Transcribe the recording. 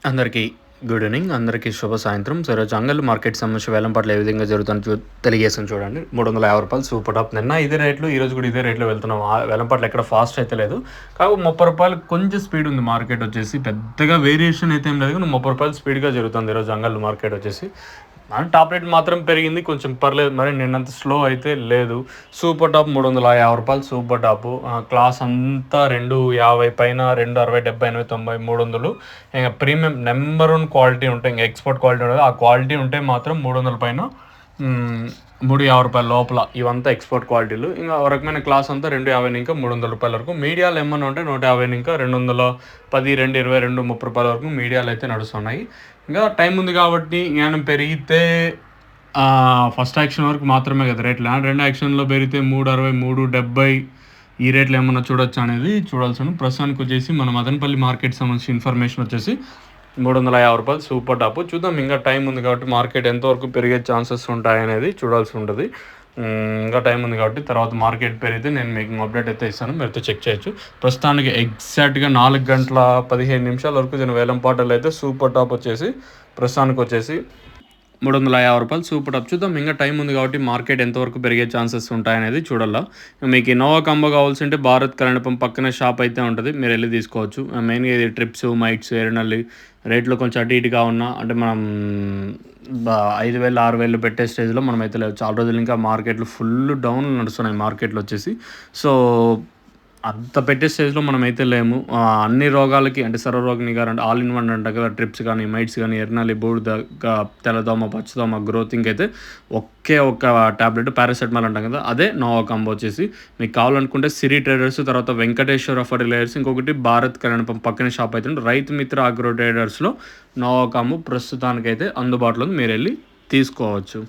అందరికీ good evening. అందరికీ శుభ సాయంత్రం. సో ఈరోజు అంగల్ మార్కెట్ సంబంధించి వేలం పాటలు ఏ విధంగా జరుగుతుందో తెలియజేసాను చూడండి. 350 రూపాయలు సూపర్ టాప్. నిన్న ఇదే రేట్లు, ఈరోజు కూడా ఇదే రేట్లో వెళ్తున్నాం. వేలం పాటలు ఎక్కడ ఫాస్ట్ అయితే లేదు, కాబట్టి 30 రూపాయలు కొంచెం స్పీడ్ ఉంది మార్కెట్ వచ్చేసి. పెద్దగా వేరియేషన్ అయితే ఏం లేదు, కానీ 30 రూపాయలు స్పీడ్గా జరుగుతుంది ఈరోజు అంగల్ మార్కెట్ వచ్చేసి. టాప్ రేట్ మాత్రం పెరిగింది కొంచెం, పర్లేదు, మరి నిన్నంత స్లో అయితే లేదు. సూపర్ టాప్ 350 రూపాయలు సూపర్ టాప్. క్లాస్ అంతా 250 పైన, 260, 70, 80, 90, 300. ఇంకా ప్రీమియం నెంబర్ 1 క్వాలిటీ ఉంటే, ఇంకా ఎక్స్పోర్ట్ క్వాలిటీ ఉంటుంది, ఆ క్వాలిటీ ఉంటే మాత్రం 300 పైన, 350 రూపాయల లోపల. ఇవంతా ఎక్స్పోర్ట్ క్వాలిటీలు. ఇంకా ఒక రకమైన క్లాస్ అంతా 250 ఇంకా 300 రూపాయల వరకు. మీడియాలు ఏమన్నా ఉంటే 150 ఇంకా 210, 220, 230 రూపాయల వరకు మీడియాలు అయితే నడుస్తున్నాయి. ఇంకా టైం ఉంది కాబట్టి జ్ఞానం పెరిగితే ఫస్ట్ యాక్షన్ వరకు మాత్రమే కదా రేట్లు. రెండో యాక్షన్లో పెరిగితే 360, 370 ఈ రేట్లు ఏమన్నా చూడొచ్చు అనేది చూడాల్సిన. ప్రస్తుతానికి వచ్చేసి మన మదనపల్లి మార్కెట్ సంబంధించి ఇన్ఫర్మేషన్ వచ్చేసి 350 రూపాయలు సూపర్ టాప్. చూద్దాం, ఇంకా టైం ఉంది కాబట్టి మార్కెట్ ఎంతవరకు పెరిగే ఛాన్సెస్ ఉంటాయనేది చూడాల్సి ఉంటుంది. ఇంకా టైం ఉంది కాబట్టి తర్వాత మార్కెట్ పెరిగితే నేను మీకు అప్డేట్ అయితే ఇస్తాను, మీరైతే చెక్ చేయొచ్చు. ప్రస్తుతానికి ఎగ్జాక్ట్గా 4 గంటల 15 నిమిషాల వరకు జరిగిన వేలం పాటలు అయితే సూపర్ టాప్ వచ్చేసి ప్రస్తుతానికి వచ్చేసి 350 రూపాయలు సూపర్ టాప్. చూద్దాం, ఇంకా టైం ఉంది కాబట్టి మార్కెట్ ఎంతవరకు పెరిగే ఛాన్సెస్ ఉంటాయనేది చూడాలా. మీకు ఇన్నోవా కాంబో కావాల్సి ఉంటే భారత్ కరెంట్ పంప్ పక్కనే షాప్ అయితే ఉంటుంది, మీరు వెళ్ళి తీసుకోవచ్చు. మెయిన్గా ఇది ట్రిప్స్, మైట్స్, ఎర్నల్లి రేట్లు కొంచెం అటు ఇటుగా ఉన్నా, అంటే మనం 5,000, 6,000 పెట్టే స్టేజ్లో మనం అయితే లేదు. చాలా రోజులు ఇంకా మార్కెట్లు ఫుల్ డౌన్ నడుస్తున్నాయి మార్కెట్లు వచ్చేసి. సో అంత పెట్టే స్టేజ్లో మనం అయితే లేము. అన్ని రోగాలకి, అంటే సర్వరోగ నివారణ, అంటే ఆల్ ఇన్ వన్ అంట కదా, ట్రిప్స్ కానీ, మైట్స్ కానీ, ఎర్నాలి, బూడిద, తెల్లదోమ, పచ్చదోమ, గ్రోతింగ్ అయితే ఒకే ఒక ట్యాబ్లెట్ పారాసెటమాల్ అంటాం కదా, అదే నోవా కాంబో వచ్చేసి. మీకు కావాలనుకుంటే సిరి ట్రేడర్స్, తర్వాత వెంకటేశ్వర ఫర్టిలైజర్స్, ఇంకొకటి భారత్ కరెంట్ పంప్ పక్కనే షాప్ అయితే Rythu Mitra agro ట్రేడర్స్లో Noah combo ప్రస్తుతానికైతే అందుబాటులో మీరు వెళ్ళి తీసుకోవచ్చు.